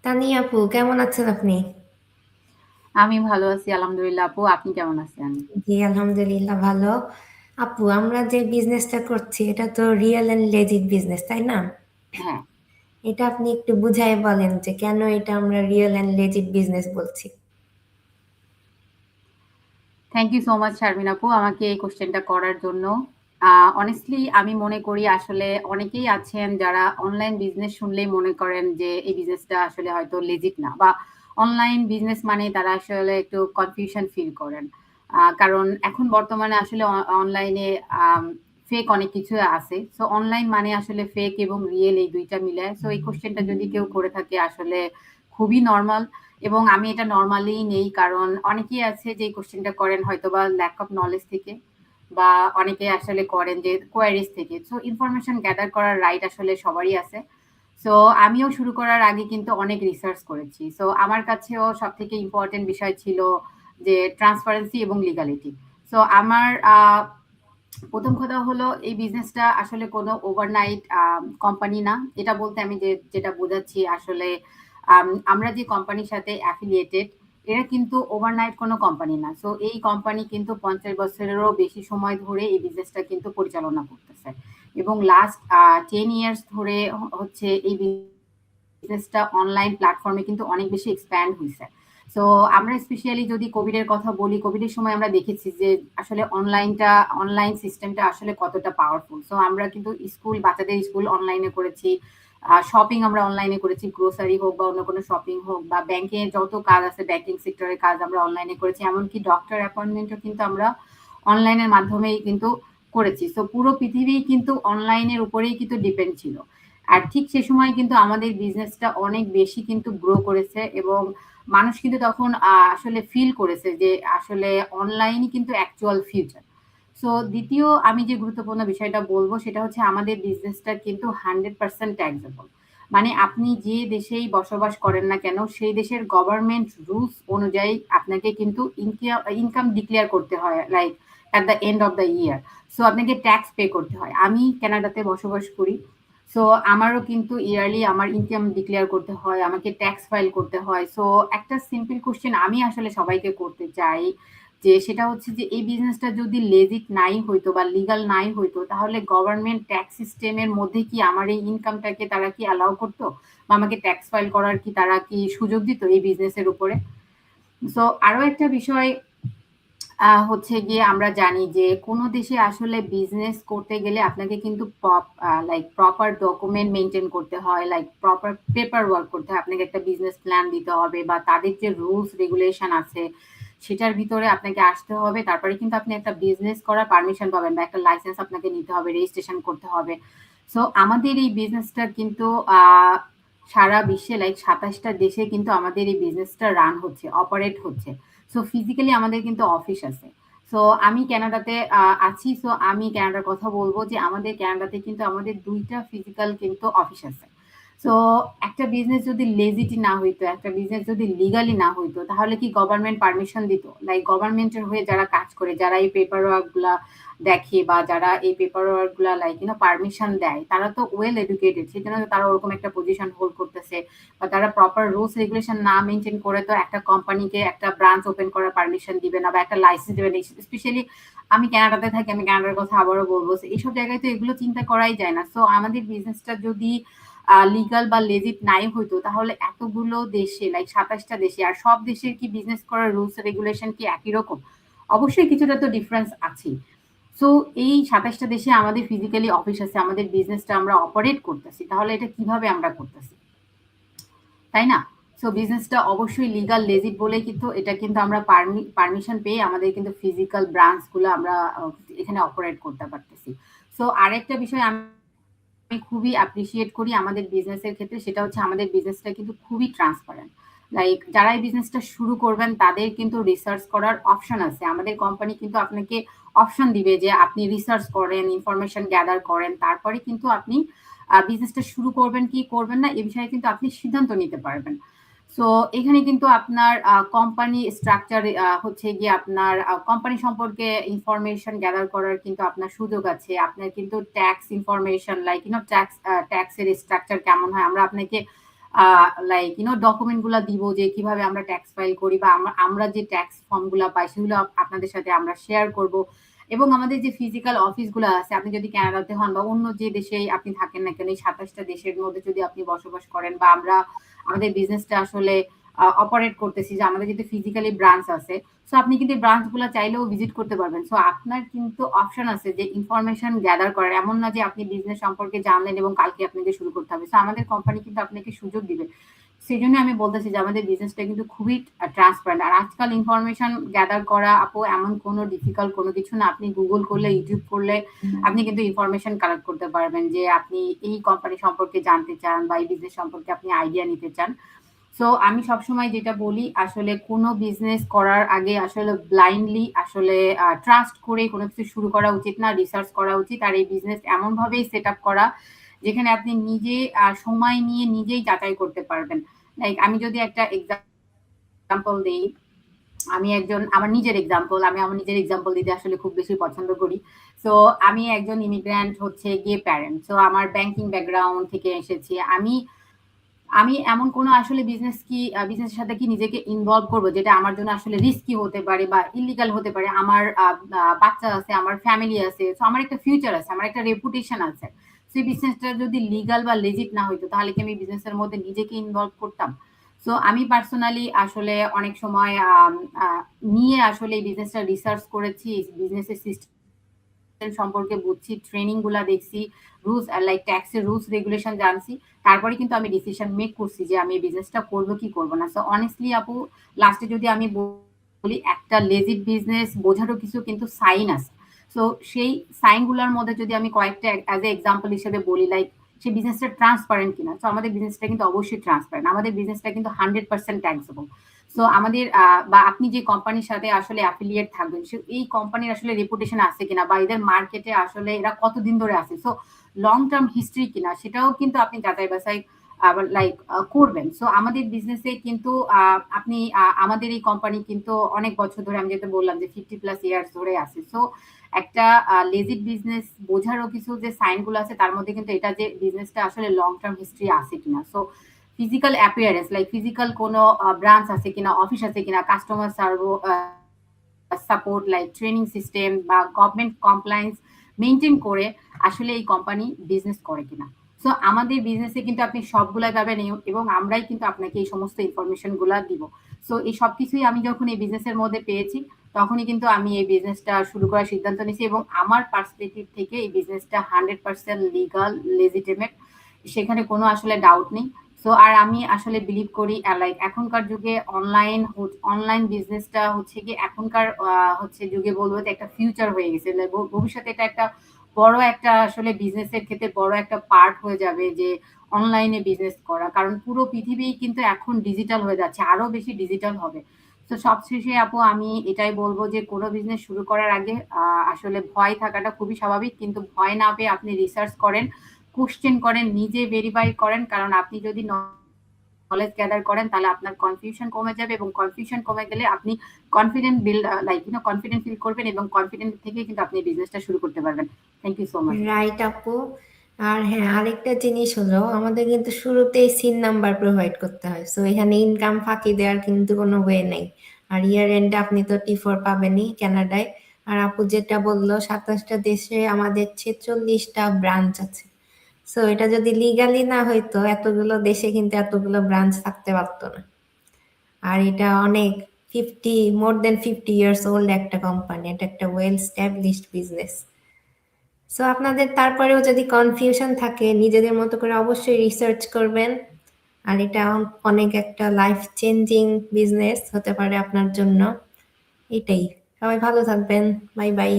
তানিয়া আপু, কেমন আছেন আপনি? আমি ভালো আছি আলহামদুলিল্লাহ। আপু, আপনি কেমন আছেন? জি, আলহামদুলিল্লাহ ভালো। আপু, আমরা যে বিজনেসটা করছি এটা তো রিয়েল এন্ড লেজিট বিজনেস, তাই না? হ্যাঁ। এটা আপনি একটু বুঝাই বলেন যে কেন এটা আমরা রিয়েল এন্ড লেজিট বিজনেস বলছি। Thank you so much Sharmin আপু আমাকে এই কোশ্চেনটা করার জন্য। অনেস্টলি আমি মনে করি আসলে অনেকেই আছেন যারা অনলাইন বিজনেস শুনলেই মনে করেন যে এই বিজনেসটা আসলে হয়তো লেজিট না, বা অনলাইন বিজনেস মানে তারা আসলে একটু কনফিউশন ফিল করেন। কারণ এখন বর্তমানে আসলে অনলাইনে ফেক অনেক কিছু আছে। সো অনলাইন মানে আসলে ফেক এবং রিয়েল এই দুইটা মিলে। সো এই কোশ্চেনটা যদি কেউ করে থাকে আসলে খুবই নর্মাল, এবং আমি এটা নরমালি নেই। কারণ অনেকেই আছে যে কোশ্চেনটা করেন হয়তোবা ল্যাক অফ নলেজ থেকে, বা অনেকে আসলে করেন যে কোয়ারিজ থেকে। সো ইনফরমেশন গ্যাদার করার রাইট আসলে সবারই আছে। সো আমিও শুরু করার আগে কিন্তু অনেক রিসার্চ করেছি। সো আমার কাছেও সব থেকে ইম্পর্টেন্ট বিষয় ছিল যে ট্রান্সপারেন্সি এবং লিগালিটি। সো আমার প্রথম কথা হলো এই বিজনেসটা আসলে কোনো ওভারনাইট কোম্পানি না। এটা বলতে আমি যেটা বোঝাচ্ছি আসলে আমরা যে কোম্পানির সাথে অ্যাফিলিয়েটেড, এরা কিন্তু ওভারনাইট কোনো কোম্পানি না। সো এই কোম্পানি কিন্তু 50 বছরেরও বেশি সময় ধরে এই বিজনেসটা কিন্তু পরিচালনা করতেছে, এবং লাস্ট 10 ইয়ার্স ধরে হচ্ছে এই বিজনেসটা অনলাইন প্ল্যাটফর্মে কিন্তু অনেক বেশি এক্সপ্যান্ড হয়েছে। সো আমরা স্পেশালি যদি কোভিড এর কথা বলি, কোভিড এর সময় আমরা দেখেছি যে আসলে অনলাইন সিস্টেমটা আসলে কতটা পাওয়ারফুল। সো আমরা কিন্তু বাচ্চাদের স্কুল অনলাইনে করেছি, শপিং আমরা অনলাইনে করেছি, গ্রোসারি হোক বা অন্য কোনো শপিং হোক, বা ব্যাংকে যত কাজ আছে ব্যাংকিং সেক্টরের কাজ আমরা অনলাইনে করেছি, এমনকি ডক্টর অ্যাপয়েন্টমেন্টও কিন্তু আমরা অনলাইনের মাধ্যমেই কিন্তু করেছি। সো পুরো পৃথিবী কিন্তু অনলাইনের উপরেই কিন্তু ডিপেন্ড ছিল। আর ঠিক সে সময় কিন্তু আমাদের বিজনেসটা অনেক বেশি কিন্তু গ্রো করেছে, এবং মানুষ কিন্তু তখন আসলে ফিল করেছে যে আসলে অনলাইনই কিন্তু অ্যাকচুয়াল ফিউচার। সো দ্বিতীয় আমি যে গুরুত্বপূর্ণ বিষয়টা বলবো সেটা হচ্ছে আমাদের বিজনেসটা কিন্তু 100% ট্যাক্সেবল। মানে আপনি যে দেশেই বসবাস করেন না কেন সেই দেশের গভর্নমেন্ট রুলস অনুযায়ী আপনাকে কিন্তু ইনকাম ডিক্লেয়ার করতে হয়, like at the end of the year. So আপনাকে ট্যাক্স পে করতে হয়। আমি কানাডাতে বসবাস করি। সো আমারও কিন্তু ইয়ারলি আমার ইনকাম ডিক্লেয়ার করতে হয়, আমাকে ট্যাক্স ফাইল করতে হয়। সো একটা সিম্পল কোশ্চেন আমি আসলে সবাইকে করতে চাই, যে সেটা হচ্ছে যে এই বিজনেসটা যদি লেজিট নাই হইতো বা লিগাল নাই হইতো, তাহলে গভর্নমেন্ট ট্যাক্স সিস্টেমের মধ্যে কি আমার এই ইনকামটাকে তারা কি অ্যালাউ করতো, বা আমাকে ট্যাক্স ফাইল করার কি তারা কি সুযোগ দিত এই বিজনেসের উপরে? সো আরো একটা বিষয় হচ্ছে গিয়ে আমরা জানি যে কোনো দেশে আসলে বিজনেস করতে গেলে আপনাকে কিন্তু লাইক প্রপার ডকুমেন্ট মেনটেন করতে হয়, লাইক প্রপার পেপার ওয়ার্ক করতে হয়। আপনাকে একটা বিজনেস প্ল্যান দিতে হবে, বা তাদের যে রুলস রেগুলেশন আছে সেটার ভিতরে আপনাকে আসতে হবে। তারপরে কিন্তু আপনি একটা বিজনেস করার পারমিশন পাবেন, বা একটা লাইসেন্স আপনাকে নিতে হবে, রেজিস্ট্রেশন করতে হবে। সো আমাদের এই বিজনেসটা কিন্তু আহ সারা বিশ্বে লাইক 27টা দেশে কিন্তু আমাদের এই বিজনেসটা রান হচ্ছে, অপারেট হচ্ছে। সো ফিজিক্যালি আমাদের কিন্তু অফিস আছে। সো আমি কানাডাতে আছি। সো আমি কানাডার কথা বলবো যে আমাদের কানাডাতে কিন্তু আমাদের ২টা ফিজিক্যাল কিন্তু অফিস আছে। সো একটা বিজনেস যদি লেজিটি না হইতো, একটা বিজনেস যদি লিগালি না হইতো, তাহলে কি গভর্নমেন্ট পারমিশন দিত? লাইক গভর্নমেন্টের হয়ে যারা কাজ করে, যারা এই পেপার ওয়ার্ক গুলা দেখে, বা যারা এই পেপার ওয়ার্ক গুলা লাইক পারমিশন দেয়, তারা তো ওয়েল এডুকেটেড, সেজন্য তো তারা ওরকম একটা পজিশন হোল্ড করতেছে। বা তারা প্রপার রুলস রেগুলেশন না মেনটেন করে তো একটা কোম্পানিকে একটা ব্রাঞ্চ ওপেন করার পারমিশন দিবে না, বা একটা লাইসেন্স দিবে না। স্পেশালি আমি কানাডাতে থাকি, আমি কানাডার কথা আবারও বলবো। So, এইসব জায়গায় তো এগুলো চিন্তা করাই যায় না। সো আমাদের বিজনেসটা যদি লিগাল বা লেজিট নাই হইতো, তাহলে এতগুলো দেশে লাইক 27টা দেশে, আর সব দেশের কি বিজনেস করার রুলস রেগুলেশন কি একই রকম? অবশ্যই কিছুটা তো ডিফারেন্স আছেই। সো এই 27টা দেশে আমাদের ফিজিক্যালি অফিস আছে, আমাদের বিজনেসটা আমরা অপারেট করতেছি, তাহলে এটা কিভাবে আমরা করতেছি, তাই না? সো বিজনেসটা অবশ্যই লিগাল লেজিট বলে কিন্তু এটা কিন্তু আমরা পারমিশন পেয়ে আমাদের কিন্তু ফিজিক্যাল ব্রাঞ্চ গুলো আমরা এখানে অপারেট করতে পারতেছি। সো আরেকটা বিষয় আমি খুবই অ্যাপ্রিসিয়েট করি আমাদের বিজনেসের ক্ষেত্রে, সেটা হচ্ছে আমাদের বিজনেসটা কিন্তু খুবই ট্রান্সপারেন্ট। লাইক যারা এই বিজনেসটা শুরু করবেন তাদের কিন্তু রিসার্চ করার অপশন আছে। আমাদের কোম্পানি কিন্তু আপনাকে অপশন দিবে যে আপনি রিসার্চ করেন, ইনফরমেশন গ্যাদার করেন, তারপরে কিন্তু আপনি বিজনেসটা শুরু করবেন কি করবেন না এ বিষয়ে কিন্তু আপনি সিদ্ধান্ত নিতে পারবেন। সো এখানে কিন্তু আপনার কোম্পানি স্ট্রাকচার হচ্ছে গিয়ে আপনার কোম্পানি সম্পর্কে ইনফরমেশন গ্যাদার করার কিন্তু আপনার সুযোগ আছে। আপনার কিন্তু ট্যাক্স ইনফরমেশন লাইক ট্যাক্সের স্ট্রাকচার কেমন হয় আমরা আপনাকে লাইক ডকুমেন্ট গুলা দিব যে কিভাবে আমরা ট্যাক্স ফাইল করি বা আমরা যে ট্যাক্স ফর্ম গুলা পাই সেগুলো আপনাদের সাথে আমরা শেয়ার করব। এবং আমাদের যে ফিজিক্যাল অফিসগুলো আছে, আপনি যদি কানাডাতে হন বা অন্য যে দেশে আপনি থাকেন না কেন, এই 27টা দেশের মধ্যে যদি আপনি বসবাস করেন বা আমাদের বিজনেসটা আসলে অপারেট করতেছি, যে আমাদের যদি ফিজিক্যালি ব্রাঞ্চ আছে, সো আপনি কিন্তু ব্রাঞ্চ গুলো চাইলেও ভিজিট করতে পারবেন। সো আপনার কিন্তু অপশন আছে যে ইনফরমেশন গ্যাদার করার। এমন না যে আপনি বিজনেস সম্পর্কে জানলেন এবং কালকে আপনাকে শুরু করতে হবে। সো আমাদের কোম্পানি কিন্তু আপনাকে সুযোগ দিবে। সেই জন্য আমি বলতেছি যে আমাদের বিজনেসটা কিন্তু খুবই ট্রান্সপারেন্ট। আর আজকাল ইনফরমেশন গ্যাদার করা আপু এমন কোনো ডিফিকাল্ট কোনো কিছু না। আপনি গুগল করলে, ইউটিউব করলে আপনি কিন্তু ইনফরমেশন কালেক্ট করতে পারবেন যে আপনি এই কোম্পানি সম্পর্কে জানতে চান বা এই বিজনেস সম্পর্কে আপনি আইডিয়া নিতে চান। সো আমি সবসময় যেটা বলি, আসলে কোনো বিজনেস করার আগে আসলে ব্লাইন্ডলি আসলে ট্রাস্ট করে কোনো কিছু শুরু করা উচিত না, রিসার্চ করা উচিত। আর এই বিজনেস এমনভাবেই সেট আপ করা যেখানে আপনি নিজে সময় নিয়ে নিজেই যাচাই করতে পারবেন। লাইক আমি যদি একটা এক্সাম্পল দিই, আমার নিজের এক্সাম্পল দিতে আসলে খুব বেশি পছন্দ করি। সো আমি একজন ইমিগ্র্যান্ট হচ্ছে গিয়ে প্যারেন্ট। সো আমার ব্যাংকিং ব্যাকগ্রাউন্ড থেকে এসেছি। আমি আমি এমন কোনো আসলে বিজনেসের সাথে কি নিজেকে ইনভলভ করব যেটা আমার জন্য আসলে রিস্কি হতে পারে বা ইলিগাল হতে পারে। আমার বাচ্চা আছে, আমার ফ্যামিলি আছে, সো আমার একটা ফিউচার আছে, আমার একটা রেপুটেশন আছে। সেই বিজনেসটা যদি লিগাল বা লেজিট না হইতো তাহলে কি আমি বিজনেসের মধ্যে নিজেকে ইনভলভ করতাম? সো আমি পার্সোনালি আসলে অনেক সময় নিয়ে আসলে এই বিজনেসটা রিসার্চ করেছি, বিজনেসের সিস্টেম সম্পর্কে বুঝছি, ট্রেনিং গুলা দেখছি, রুলস লাইক ট্যাক্সের রুলস রেগুলেশন জানছি। তারপরে কিন্তু আমি ডিসিশন মেক করছি যে আমি এই বিজনেসটা করবো কি করবো না। সো অনেস্টলি আপু, লাস্টে যদি আমি বলি, একটা লেজিট বিজনেস বোঝারও কিছু কিন্তু সাইন আছে। সো সেই সাইন গুলার মধ্যে যদি আমি কয়েকটা অ্যাজ এ এক্সাম্পল হিসেবে বলি, লাইক সেই বিজনেসটা ট্রান্সপারেন্ট কিনা। সো আমাদের বিজনেসটা কিন্তু অবশ্যই ট্রান্সপারেন্ট, আমাদের বিজনেসটা কিন্তু 100% ট্যাক্সেবল। সো আমাদের বা আপনি যে কোম্পানির সাথে আসলে অ্যাফিলিয়েট থাকবেন, এই কোম্পানির আসলে রেপুটেশন আছে কিনা বা এদের মার্কেটে আসলে এরা কতদিন ধরে আছে, সো লং টার্ম হিস্ট্রি কিনা সেটাও কিন্তু আপনি যাচাই বাছাই লাইক করবেন। সো আমাদের বিজনেসে কিন্তু আপনি আমাদের এই কোম্পানি কিন্তু অনেক বছর ধরে, আমি যেটা বললাম যে 50+ ইয়ার্স ধরে আছে। সো একটা লেজিট বিজনেস বোঝারও কিছু যে সাইন গুলো আছে, তার মধ্যে কিন্তু এটা যে বিজনেসটা আসলে লং টার্ম হিস্ট্রি আছে কিনা। So physical appearance, like physical কোনো ব্রাঞ্চ আছে কিনা, অফিস আছে কিনা, customer support like training system বা গভর্নমেন্ট কমপ্লায়েন্স মেনটেন করে আসলে এই কোম্পানি বিজনেস করে কিনা। সো আমাদের বিজনেসে কিন্তু আপনি সবগুলা পাবেন এবং আমরাই কিন্তু আপনাকে এই সমস্ত ইনফরমেশন গুলা দিব। সো এই সবকিছুই আমি যখন এই বিজনেসের মধ্যে পেয়েছি, তখনই কিন্তু আমি এই বিজনেসটা শুরু করার সিদ্ধান্ত নিয়েছি এবং আমার পার্সপেক্টিভ থেকে এই বিজনেসটা 100% লিগাল, লেজিটিমেট, সেখানে কোনো আসলে ডাউট নেই। সো আর আমি আসলে বিলিভ করি লাইক এখনকার যুগে অনলাইন বিজনেসটা হচ্ছে কি এখনকার হচ্ছে যুগে বলবো যে একটা ফিউচার হয়ে গেছে। ভবিষ্যতে এটা একটা বড় একটা আসলে বিজনেসের ক্ষেত্রে বড় একটা পার্ট হয়ে যাবে যে অনলাইনে বিজনেস করা। কারণ পুরো পৃথিবী কিন্তু এখন ডিজিটাল হয়ে যাচ্ছে, আরো বেশি ডিজিটাল হবে। তো সবশেষে আপু আমি এটাই বলবো যে কোনো বিজনেস শুরু করার আগে আসলে ভয় থাকাটা খুবই স্বাভাবিক, কিন্তু ভয় না পেয়ে আপনি রিসার্চ করেন, কোশ্চেন করেন, নিজে ভেরিফাই করেন। কারণ আপনি যদি নলেজ গ্যাদার করেন তাহলে আপনার কনফিউশন কমে যাবে এবং কনফিউশন কমে গেলে আপনি কনফিডেন্ট ফিল করবেন এবং কনফিডেন্ট থেকে কিন্তু আপনি বিজনেসটা শুরু করতে পারবেন। Thank you so much. Right আপু। আর হ্যাঁ, আরেকটা জিনিস হলো আমাদের কিন্তু শুরুতেই সিন নাম্বার প্রোভাইড করতে হয়। সো এখানে ইনকাম ফাঁকি দেওয়ার কিন্তু কোনো ওয়ে নেই। আর ইয়ার এন্ডে আপনি তো T4 পাবেনই কানাডায়। আর আপু যেটা বললো 27টা দেশে আমাদের 46টা ব্রাঞ্চ আছে। সো এটা যদি লিগালি না হইতো এতগুলো দেশে কিন্তু এতগুলো ব্রাঞ্চ থাকতে পারতো না। আর এটা অনেক মোর দেন 50 ইয়ার্স ওল্ড একটা কোম্পানি, এটা একটা ওয়েল স্ট্যাবলিশড বিজনেস। সো আপনাদের তারপরেও যদি কনফিউশন থাকে নিজেদের মতো করে অবশ্যই রিসার্চ করবেন। আর এটা অনেক একটা লাইফ চেঞ্জিং বিজনেস হতে পারে আপনার জন্য। এটাই। সবাই ভালো থাকবেন। Bye bye.